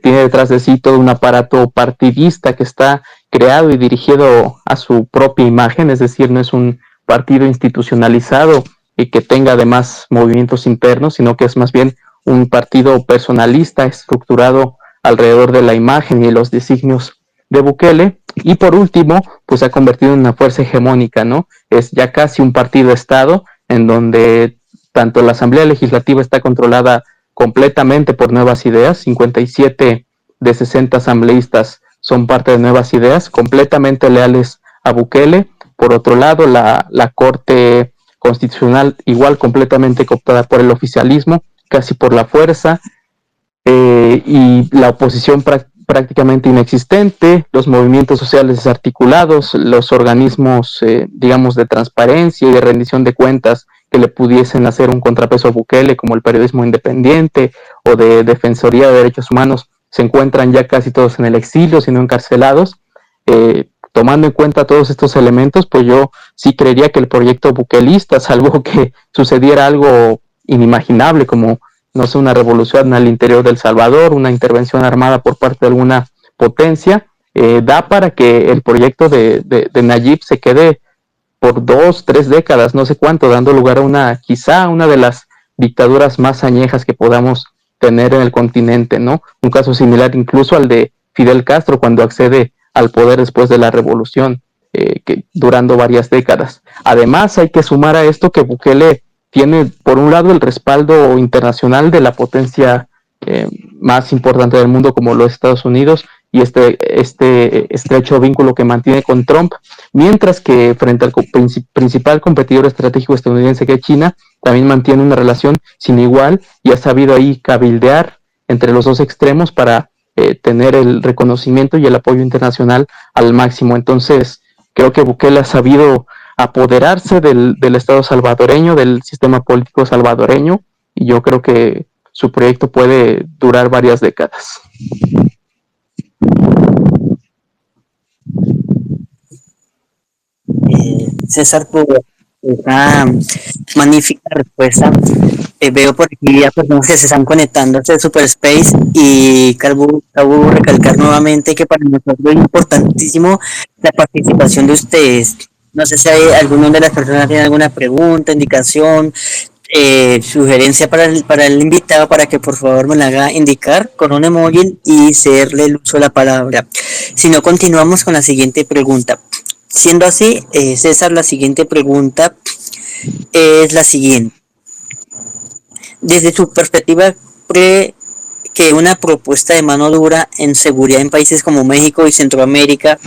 tiene detrás de sí todo un aparato partidista que está creado y dirigido a su propia imagen, es decir, no es un partido institucionalizado y que tenga además movimientos internos, sino que es más bien un partido personalista estructurado alrededor de la imagen y los designios de Bukele. Y por último, pues se ha convertido en una fuerza hegemónica, ¿no? Es ya casi un partido-estado en donde tanto la Asamblea Legislativa está controlada completamente por Nuevas Ideas, 57 de 60 asambleístas son parte de Nuevas Ideas, completamente leales a Bukele. Por otro lado, la Corte Constitucional igual completamente cooptada por el oficialismo, casi por la fuerza, y la oposición prácticamente inexistente, los movimientos sociales desarticulados, los organismos, digamos, de transparencia y de rendición de cuentas que le pudiesen hacer un contrapeso a Bukele, como el periodismo independiente o de Defensoría de Derechos Humanos, se encuentran ya casi todos en el exilio, sino encarcelados. Tomando en cuenta todos estos elementos, pues yo sí creería que el proyecto bukelista, salvo que sucediera algo inimaginable, como, no sé, una revolución al interior del Salvador, una intervención armada por parte de alguna potencia, da para que el proyecto de Nayib se quede por 2, 3 décadas, no sé cuánto, dando lugar a quizá una de las dictaduras más añejas que podamos tener en el continente, ¿no? Un caso similar incluso al de Fidel Castro cuando accede al poder después de la revolución, que durando varias décadas. Además, hay que sumar a esto que Bukele tiene, por un lado, el respaldo internacional de la potencia más importante del mundo, como los Estados Unidos, y este estrecho vínculo que mantiene con Trump, mientras que frente al principal competidor estratégico estadounidense, que es China, también mantiene una relación sin igual y ha sabido ahí cabildear entre los dos extremos para tener el reconocimiento y el apoyo internacional al máximo. Entonces, creo que Bukele ha sabido apoderarse del Estado salvadoreño, del sistema político salvadoreño, y yo creo que su proyecto puede durar varias décadas. César, por esa magnífica respuesta. Veo por aquí a personas que se están conectando a este Super Space y Calvo recalcar nuevamente que para nosotros es importantísimo la participación de ustedes. No sé si hay alguna de las personas tiene alguna pregunta, indicación, sugerencia para el invitado para que por favor me la haga indicar con un emoji y cederle el uso de la palabra. Si no, continuamos con la siguiente pregunta. Siendo así, César, la siguiente pregunta es la siguiente. Desde su perspectiva, ¿cree que una propuesta de mano dura en seguridad en países como México y Centroamérica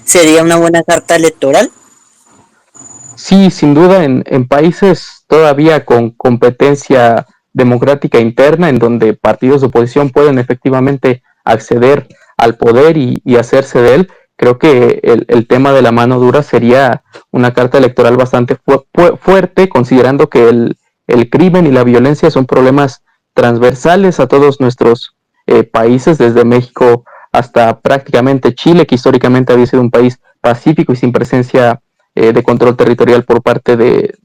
sería una buena carta electoral? Sí, sin duda, en países todavía con competencia democrática interna, en donde partidos de oposición pueden efectivamente acceder al poder y hacerse de él, creo que el tema de la mano dura sería una carta electoral bastante fuerte, considerando que el crimen y la violencia son problemas transversales a todos nuestros países, desde México hasta prácticamente Chile, que históricamente había sido un país pacífico y sin presencia de control territorial por parte de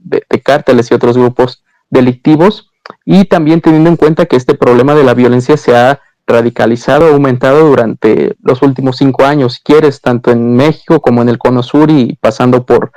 cárteles y otros grupos delictivos, y también teniendo en cuenta que este problema de la violencia se ha radicalizado, aumentado durante los últimos 5 años, si quieres, tanto en México como en el Cono Sur y pasando por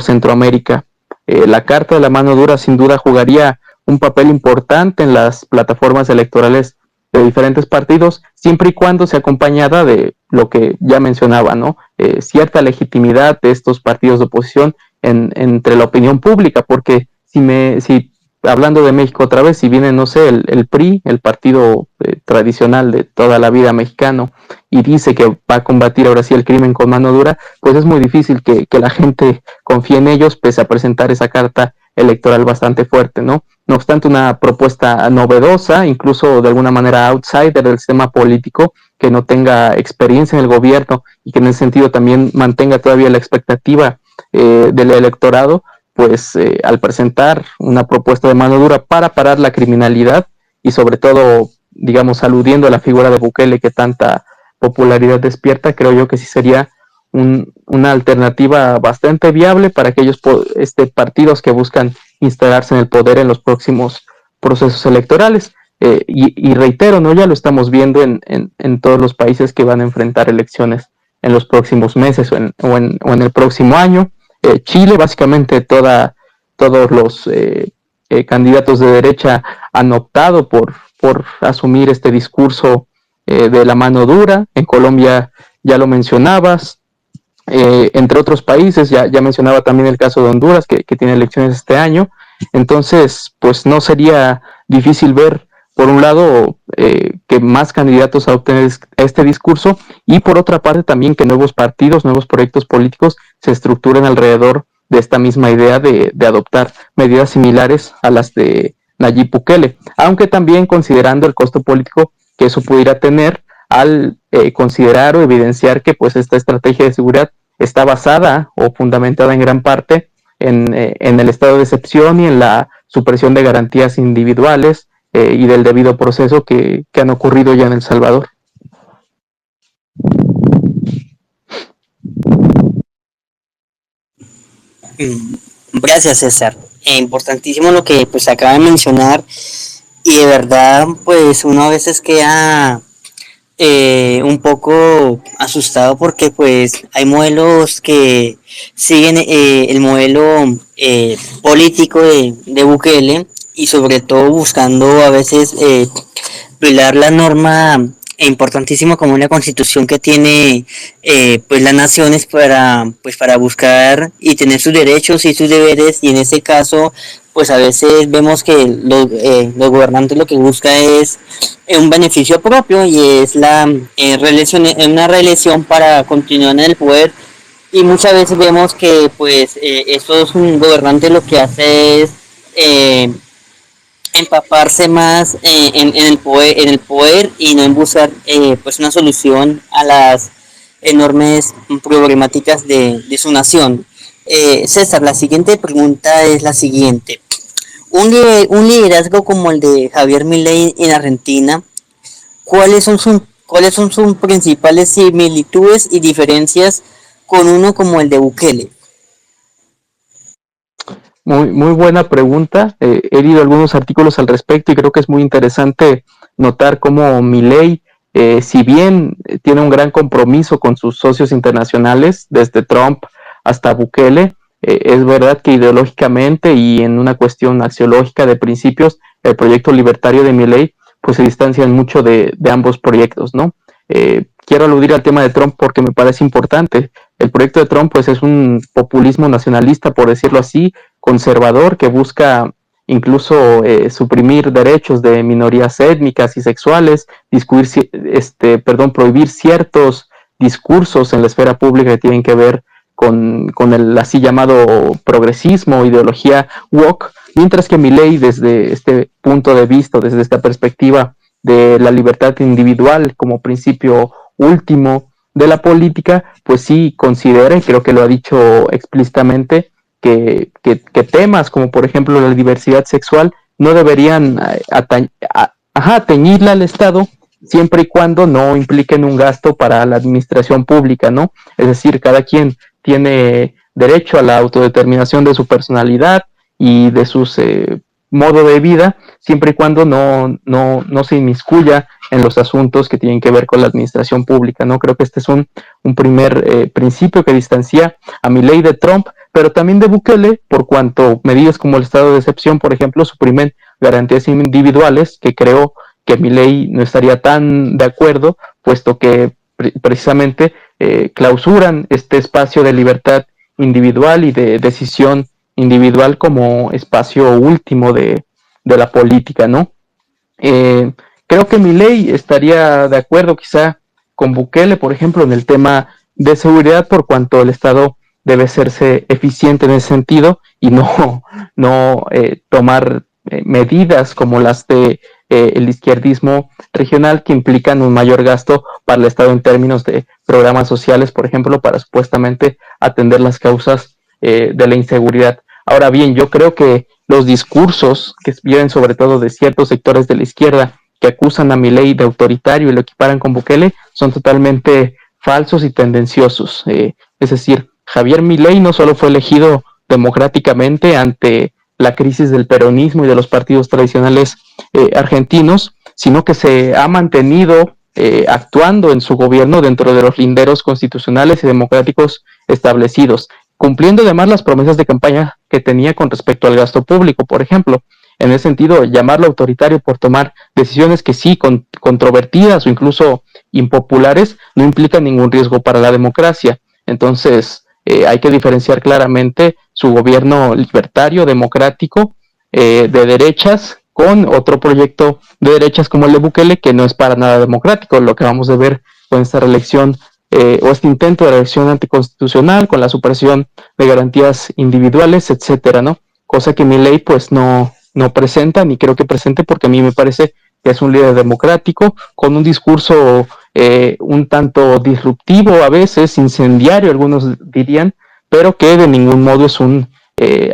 Centroamérica. La Carta de la Mano Dura sin duda jugaría un papel importante en las plataformas electorales de diferentes partidos, siempre y cuando sea acompañada de lo que ya mencionaba, ¿no? Cierta legitimidad de estos partidos de oposición entre la opinión pública, porque si hablando de México otra vez, si viene, no sé, el PRI, el partido tradicional de toda la vida mexicano, y dice que va a combatir ahora sí el crimen con mano dura, pues es muy difícil que la gente confíe en ellos, pese a presentar esa carta electoral bastante fuerte, ¿no? No obstante, una propuesta novedosa, incluso de alguna manera outsider del sistema político, que no tenga experiencia en el gobierno y que en ese sentido también mantenga todavía la expectativa del electorado, pues al presentar una propuesta de mano dura para parar la criminalidad y sobre todo, digamos, aludiendo a la figura de Bukele que tanta popularidad despierta, creo yo que sí sería una alternativa bastante viable para aquellos partidos que buscan instalarse en el poder en los próximos procesos electorales. Y reitero, ¿no? Ya lo estamos viendo en todos los países que van a enfrentar elecciones en los próximos meses o en el próximo año. Chile, básicamente todos los candidatos de derecha han optado por asumir este discurso de la mano dura. En Colombia ya lo mencionabas, entre otros países, ya mencionaba también el caso de Honduras, que tiene elecciones este año. Entonces, pues no sería difícil ver, por un lado, que más candidatos adopten este discurso, y por otra parte también que nuevos partidos, nuevos proyectos políticos se estructuren alrededor de esta misma idea de adoptar medidas similares a las de Nayib Bukele, aunque también considerando el costo político que eso pudiera tener al considerar o evidenciar que pues esta estrategia de seguridad está basada o fundamentada en gran parte en el estado de excepción y en la supresión de garantías individuales y del debido proceso que han ocurrido ya en El Salvador. Gracias, César. Importantísimo lo que pues acaba de mencionar, y de verdad pues uno a veces queda un poco asustado porque pues hay modelos que siguen el modelo político de Bukele, y sobre todo buscando a veces violar la norma importantísimo como una constitución que tiene pues las naciones para buscar y tener sus derechos y sus deberes, y en ese caso pues a veces vemos que los gobernantes lo que busca es un beneficio propio, y es la reelección, una reelección para continuar en el poder, y muchas veces vemos que pues estos gobernantes lo que hace es empaparse más en el poder y no en buscar pues una solución a las enormes problemáticas de su nación. César, la siguiente pregunta es la siguiente. Un liderazgo como el de Javier Milei en Argentina, ¿cuáles son sus principales similitudes y diferencias con uno como el de Bukele? Muy buena pregunta. He leído algunos artículos al respecto y creo que es muy interesante notar cómo Milei, si bien tiene un gran compromiso con sus socios internacionales, desde Trump hasta Bukele, es verdad que ideológicamente y en una cuestión axiológica de principios, el proyecto libertario de Milei pues se distancian mucho de ambos proyectos, ¿no? Quiero aludir al tema de Trump porque me parece importante. El proyecto de Trump pues es un populismo nacionalista, por decirlo así, conservador, que busca incluso suprimir derechos de minorías étnicas y sexuales, prohibir ciertos discursos en la esfera pública que tienen que ver con el así llamado progresismo, ideología woke, mientras que Milei, desde este punto de vista, desde esta perspectiva de la libertad individual como principio último de la política, pues sí considera, y creo que lo ha dicho explícitamente, que temas como por ejemplo la diversidad sexual no deberían atañirla al Estado siempre y cuando no impliquen un gasto para la administración pública, ¿no? Es decir, cada quien tiene derecho a la autodeterminación de su personalidad y de su modo de vida, siempre y cuando no se inmiscuya en los asuntos que tienen que ver con la administración pública, ¿no? Creo que este es un primer principio que distancia a Milei de Trump, pero también de Bukele, por cuanto medidas como el estado de excepción, por ejemplo, suprimen garantías individuales, que creo que Milei no estaría tan de acuerdo, puesto que precisamente clausuran este espacio de libertad individual y de decisión individual como espacio último de la política, ¿no? Creo que Milei estaría de acuerdo quizá con Bukele, por ejemplo, en el tema de seguridad, por cuanto el Estado debe serse eficiente en ese sentido y no tomar medidas como las de el izquierdismo regional, que implican un mayor gasto para el Estado en términos de programas sociales, por ejemplo, para supuestamente atender las causas de la inseguridad. Ahora bien, yo creo que los discursos que vienen sobre todo de ciertos sectores de la izquierda que acusan a Milei de autoritario y lo equiparan con Bukele son totalmente falsos y tendenciosos. Es decir, Javier Milei no solo fue elegido democráticamente ante la crisis del peronismo y de los partidos tradicionales argentinos, sino que se ha mantenido actuando en su gobierno dentro de los linderos constitucionales y democráticos establecidos, cumpliendo además las promesas de campaña que tenía con respecto al gasto público, por ejemplo. En ese sentido, llamarlo autoritario por tomar decisiones que sí, controvertidas o incluso impopulares, no implica ningún riesgo para la democracia. Entonces, hay que diferenciar claramente su gobierno libertario, democrático, de derechas, con otro proyecto de derechas como el de Bukele, que no es para nada democrático, lo que vamos a ver con esta reelección o este intento de reelección anticonstitucional, con la supresión de garantías individuales, etcétera, ¿no? Cosa que Milei pues no presenta, ni creo que presente, porque a mí me parece que es un líder democrático, con un discurso un tanto disruptivo, a veces incendiario, algunos dirían, pero que de ningún modo es un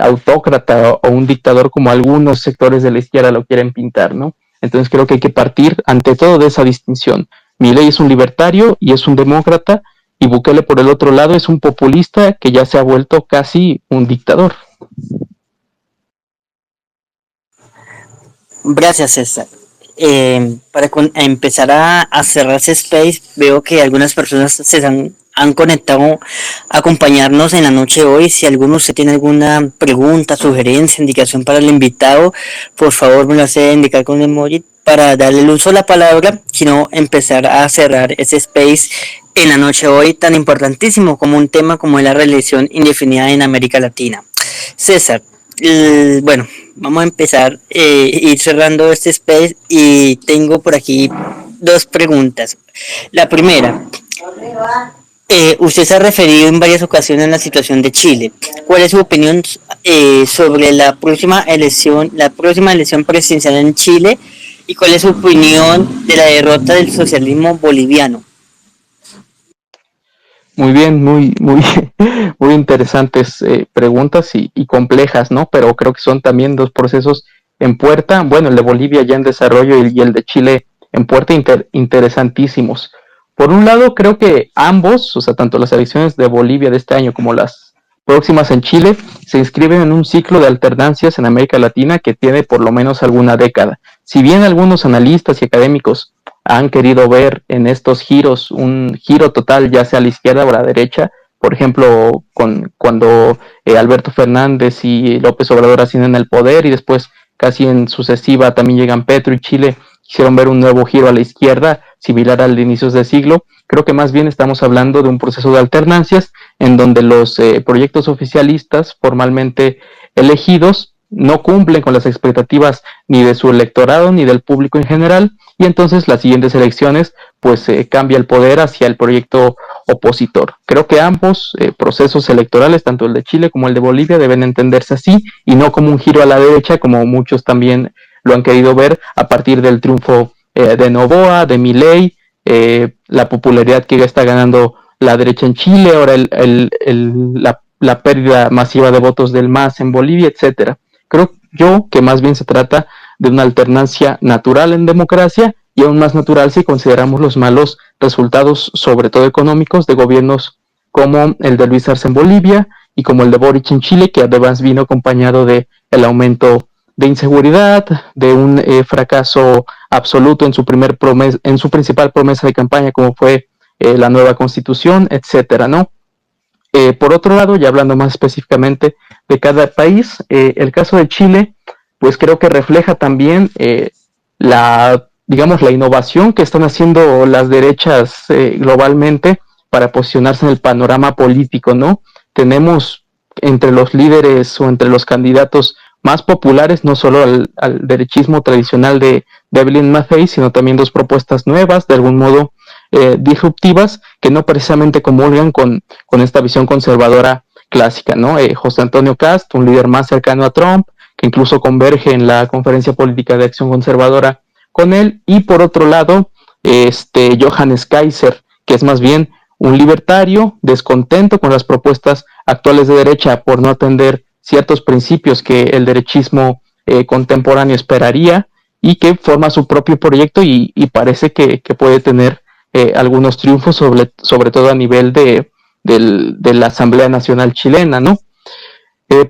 autócrata o un dictador como algunos sectores de la izquierda lo quieren pintar, ¿no? Entonces creo que hay que partir ante todo de esa distinción. Milei es un libertario y es un demócrata, y Bukele por el otro lado es un populista que ya se ha vuelto casi un dictador. Gracias, César. Para empezar a cerrar ese space, veo que algunas personas han conectado a acompañarnos en la noche de hoy. Si alguno de ustedes tiene alguna pregunta, sugerencia, indicación para el invitado, por favor me lo hace indicar con un emoji para darle el uso a la palabra, sino empezar a cerrar ese space en la noche de hoy tan importantísimo como un tema como es la reelección indefinida en América Latina. César, bueno, vamos a empezar ir cerrando este space y tengo por aquí dos preguntas. La primera, usted se ha referido en varias ocasiones a la situación de Chile. ¿Cuál es su opinión sobre la próxima elección presidencial en Chile, y cuál es su opinión de la derrota del socialismo boliviano? Muy bien, muy interesantes preguntas y complejas, ¿no? Pero creo que son también dos procesos en puerta. Bueno, el de Bolivia ya en desarrollo y el de Chile en puerta, interesantísimos. Por un lado, creo que ambos, o sea, tanto las elecciones de Bolivia de este año como las próximas en Chile, se inscriben en un ciclo de alternancias en América Latina que tiene por lo menos alguna década. Si bien algunos analistas y académicos han querido ver en estos giros un giro total, ya sea a la izquierda o a la derecha, por ejemplo, cuando Alberto Fernández y López Obrador ascienden el poder y después casi en sucesiva también llegan Petro y Chile, quisieron ver un nuevo giro a la izquierda, similar al de inicios de siglo. Creo que más bien estamos hablando de un proceso de alternancias en donde los proyectos oficialistas formalmente elegidos no cumplen con las expectativas ni de su electorado ni del público en general, y entonces las siguientes elecciones pues cambia el poder hacia el proyecto opositor. Creo que ambos procesos electorales, tanto el de Chile como el de Bolivia, deben entenderse así y no como un giro a la derecha, como muchos también lo han querido ver a partir del triunfo de Noboa, de Milei, la popularidad que está ganando la derecha en Chile, ahora la pérdida masiva de votos del MAS en Bolivia, etcétera. Creo yo que más bien se trata de una alternancia natural en democracia y aún más natural si consideramos los malos resultados, sobre todo económicos, de gobiernos como el de Luis Arce en Bolivia y como el de Boric en Chile, que además vino acompañado de el aumento de inseguridad, de un fracaso absoluto en su principal promesa de campaña, como fue la nueva constitución, etcétera, ¿no? Por otro lado, ya hablando más específicamente de cada país, el caso de Chile, pues creo que refleja también digamos, la innovación que están haciendo las derechas globalmente para posicionarse en el panorama político, ¿no? Tenemos entre los líderes o entre los candidatos más populares, no solo al derechismo tradicional de Evelyn Matthei, sino también dos propuestas nuevas, de algún modo disruptivas, que no precisamente comulgan con esta visión conservadora clásica, ¿no? José Antonio Cast, un líder más cercano a Trump, que incluso converge en la Conferencia Política de Acción Conservadora con él, y por otro lado, Johannes Kaiser, que es más bien un libertario descontento con las propuestas actuales de derecha por no atender ciertos principios que el derechismo contemporáneo esperaría, y que forma su propio proyecto y parece que puede tener algunos triunfos, sobre todo a nivel de la Asamblea Nacional Chilena, ¿no?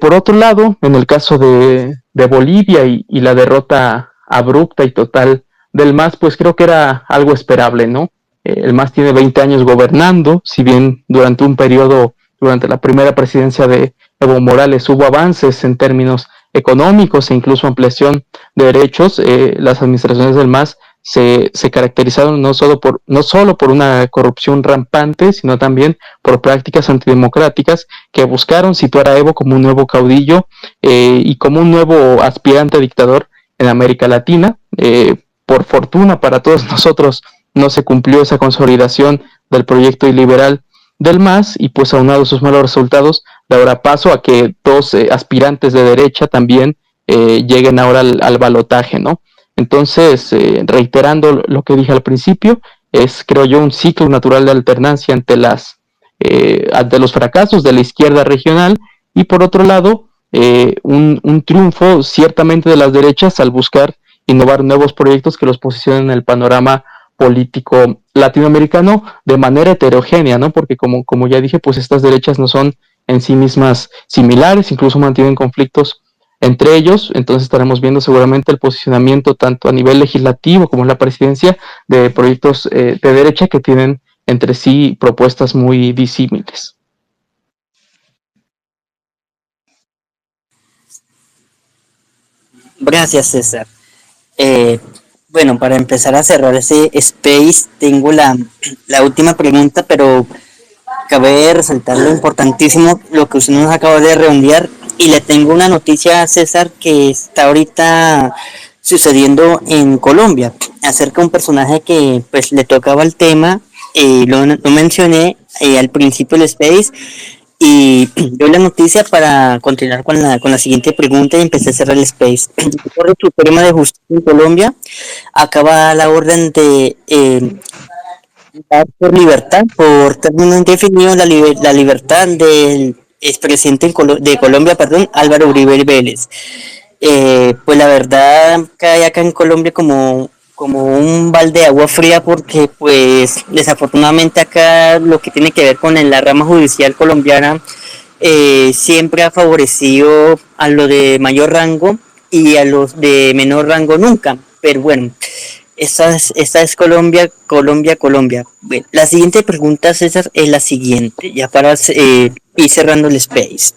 Por otro lado, en el caso de Bolivia y la derrota abrupta y total del MAS, pues creo que era algo esperable, ¿no? El MAS tiene 20 años gobernando, si bien durante un periodo, durante la primera presidencia de Evo Morales hubo avances en términos económicos e incluso ampliación de derechos, las administraciones del MAS se caracterizaron no solo por una corrupción rampante, sino también por prácticas antidemocráticas que buscaron situar a Evo como un nuevo caudillo y como un nuevo aspirante a dictador en América Latina. Por fortuna para todos nosotros no se cumplió esa consolidación del proyecto iliberal del MAS, y pues aunado a sus malos resultados, dará paso a que dos aspirantes de derecha también lleguen ahora al balotaje, ¿no? Entonces, reiterando lo que dije al principio, es, creo yo, un ciclo natural de alternancia ante los fracasos de la izquierda regional, y por otro lado, un triunfo ciertamente de las derechas al buscar innovar nuevos proyectos que los posicionen en el panorama político latinoamericano de manera heterogénea, ¿no? Porque como ya dije, pues estas derechas no son en sí mismas similares, incluso mantienen conflictos entre ellos. Entonces estaremos viendo seguramente el posicionamiento tanto a nivel legislativo como en la presidencia de proyectos de derecha que tienen entre sí propuestas muy disímiles. Gracias, César. Bueno, para empezar a cerrar ese space, tengo la última pregunta, pero cabe resaltar lo importantísimo, lo que usted nos acaba de redondear, y le tengo una noticia a César que está ahorita sucediendo en Colombia, acerca de un personaje que pues le tocaba el tema, lo mencioné al principio del space, y doy la noticia para continuar con la siguiente pregunta y empecé a cerrar el space. La Corte Suprema de Justicia en Colombia acaba la orden de dar por libertad, por término indefinido, la libertad del expresidente de Colombia, perdón, Álvaro Uribe Vélez. Pues la verdad cae acá en Colombia como un balde de agua fría, porque pues desafortunadamente acá lo que tiene que ver con la rama judicial colombiana siempre ha favorecido a los de mayor rango y a los de menor rango nunca. Pero bueno, esta es Colombia, Colombia, Colombia. Bueno, la siguiente pregunta, César, es la siguiente, ya para ir cerrando el space.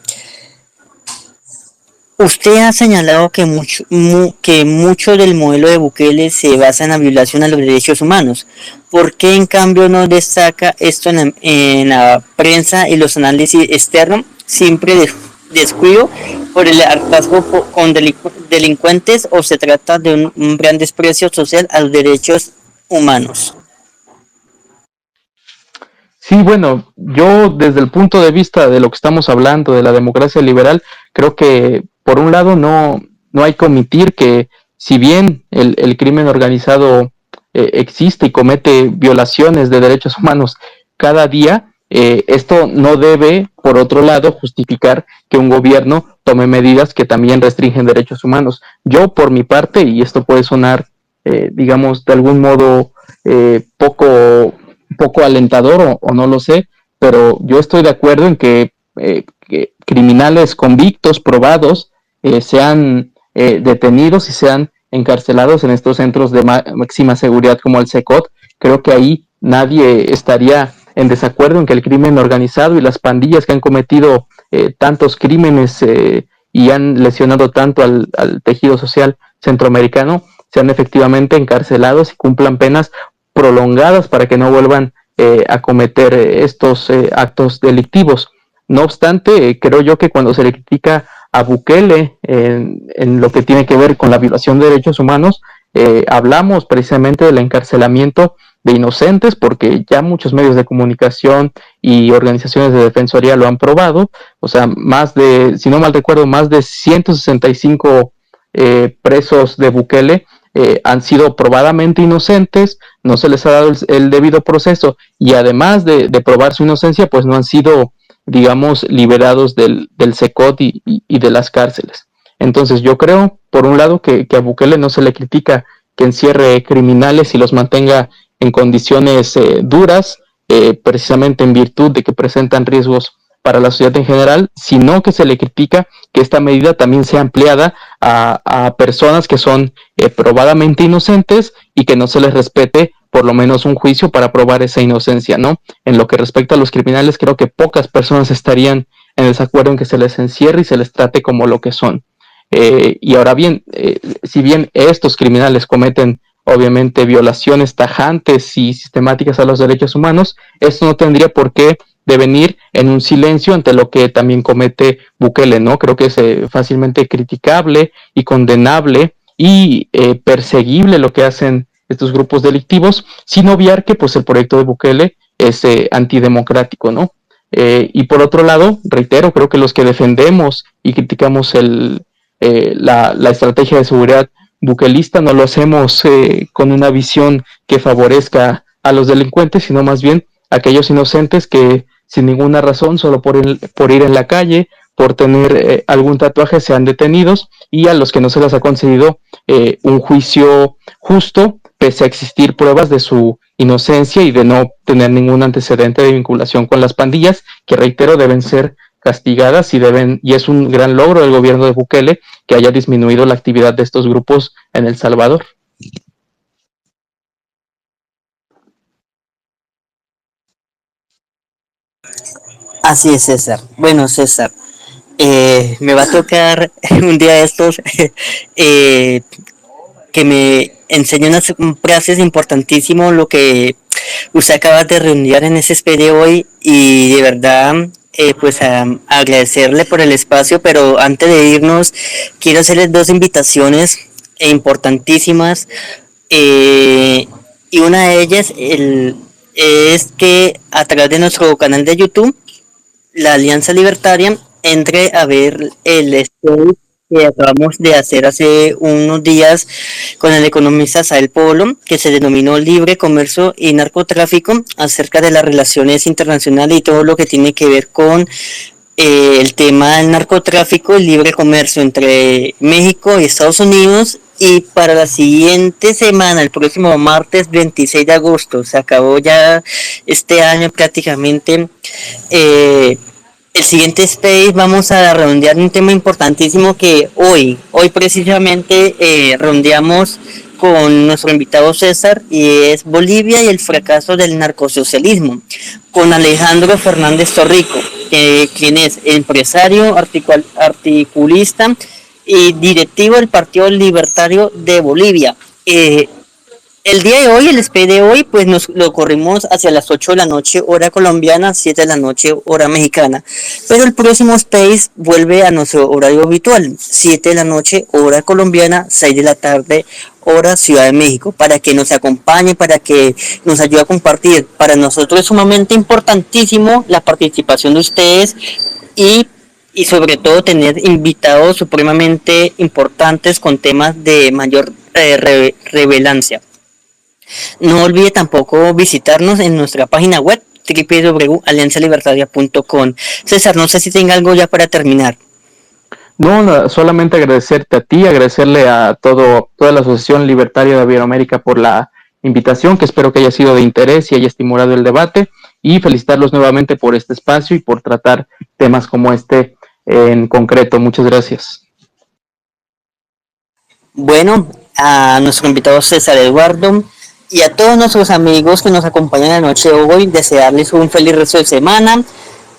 Usted ha señalado que mucho del modelo de Bukele se basa en la violación a los derechos humanos. ¿Por qué en cambio no destaca esto en la prensa y los análisis externos? Siempre descuido por el hartazgo con delincuentes o se trata de un gran desprecio social a los derechos humanos? Sí, bueno, yo desde el punto de vista de lo que estamos hablando, de la democracia liberal, creo que por un lado no hay que omitir que si bien el crimen organizado existe y comete violaciones de derechos humanos cada día, esto no debe, por otro lado, justificar que un gobierno tome medidas que también restringen derechos humanos. Yo, por mi parte, y esto puede sonar, digamos, de algún modo poco alentador o no lo sé, pero yo estoy de acuerdo en que criminales convictos, probados, sean detenidos y sean encarcelados en estos centros de máxima seguridad como el SECOT. Creo que ahí nadie estaría en desacuerdo en que el crimen organizado y las pandillas que han cometido tantos crímenes y han lesionado tanto al tejido social centroamericano sean efectivamente encarcelados y cumplan penas prolongadas para que no vuelvan a cometer estos actos delictivos. No obstante, creo yo que cuando se le critica a Bukele en lo que tiene que ver con la violación de derechos humanos, hablamos precisamente del encarcelamiento de inocentes, porque ya muchos medios de comunicación y organizaciones de defensoría lo han probado. O sea, si no mal recuerdo, más de 165 presos de Bukele han sido probadamente inocentes, no se les ha dado el debido proceso y además de probar su inocencia, pues no han sido, digamos, liberados del SECOT y de las cárceles. Entonces yo creo, por un lado, que a Bukele no se le critica que encierre criminales y los mantenga en condiciones duras, precisamente en virtud de que presentan riesgos para la sociedad en general, sino que se le critica que esta medida también sea ampliada a personas que son probadamente inocentes y que no se les respete por lo menos un juicio para probar esa inocencia, ¿no? En lo que respecta a los criminales, creo que pocas personas estarían en desacuerdo en que se les encierre y se les trate como lo que son. Y ahora bien, si bien estos criminales cometen obviamente violaciones tajantes y sistemáticas a los derechos humanos, esto no tendría por qué devenir en un silencio ante lo que también comete Bukele, ¿no? Creo que es fácilmente criticable y condenable y perseguible lo que hacen estos grupos delictivos, sin obviar que pues el proyecto de Bukele es antidemocrático, ¿no? Y por otro lado, reitero, creo que los que defendemos y criticamos la estrategia de seguridad buquelista no lo hacemos con una visión que favorezca a los delincuentes, sino más bien a aquellos inocentes que sin ninguna razón, solo por ir en la calle, por tener algún tatuaje, sean detenidos y a los que no se les ha concedido un juicio justo, pese a existir pruebas de su inocencia y de no tener ningún antecedente de vinculación con las pandillas, que reitero deben ser castigadas y es un gran logro del gobierno de Bukele que haya disminuido la actividad de estos grupos en El Salvador. Así es, César. Bueno, César, me va a tocar un día de estos eh, que me enseñe unas frases importantísimas lo que usted acaba de reunir en ese de hoy y de verdad pues agradecerle por el espacio, pero antes de irnos quiero hacerles dos invitaciones importantísimas eh, y una de ellas es que a través de nuestro canal de YouTube la Alianza Libertaria entre a ver el estudio que acabamos de hacer hace unos días con el economista Sael Polo, que se denominó Libre Comercio y Narcotráfico, acerca de las relaciones internacionales y todo lo que tiene que ver con el tema del narcotráfico, el libre comercio entre México y Estados Unidos. Y para la siguiente semana, el próximo martes 26 de agosto, se acabó ya este año prácticamente. El siguiente space vamos a redondear un tema importantísimo que hoy precisamente redondeamos con nuestro invitado César y es Bolivia y el fracaso del narcosocialismo con Alejandro Fernández Torrico, quien es empresario, articulista y directivo del Partido Libertario de Bolivia. El día de hoy, el SPay de hoy, pues nos lo corrimos hacia las 8 de la noche, hora colombiana, 7 de la noche, hora mexicana. Pero el próximo Space vuelve a nuestro horario habitual, 7 de la noche, hora colombiana, 6 de la tarde, hora Ciudad de México, para que nos acompañe, para que nos ayude a compartir. Para nosotros es sumamente importantísimo la participación de ustedes y y sobre todo tener invitados supremamente importantes con temas de mayor revelancia. No olvide tampoco visitarnos en nuestra página web www.alianzalibertaria.com. César, no sé si tenga algo ya para terminar. No, no, solamente agradecerte a ti, agradecerle a toda la Asociación Libertaria de Iberoamérica por la invitación, que espero que haya sido de interés y haya estimulado el debate, y felicitarlos nuevamente por este espacio y por tratar temas como este en concreto. Muchas gracias. Bueno, a nuestro invitado César Eduardo y a todos nuestros amigos que nos acompañan la noche de hoy, desearles un feliz resto de semana.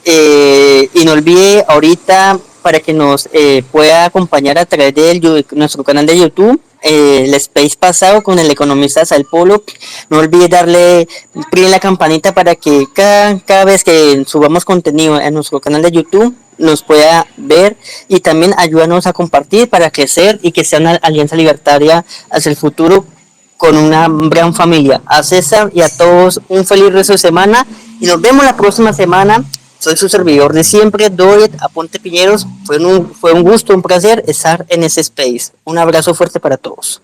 Y no olvide ahorita para que nos pueda acompañar a través de nuestro canal de YouTube, el Space pasado con el economista Sal Polo. No olvide darle clic en la campanita para que cada vez que subamos contenido en nuestro canal de YouTube nos pueda ver y también ayúdanos a compartir para crecer y que sea una alianza libertaria hacia el futuro con una gran familia. A César y a todos un feliz resto de semana y nos vemos la próxima semana. Soy su servidor de siempre, Doret Aponte Piñeros. Fue un gusto, un placer estar en ese space. Un abrazo fuerte para todos.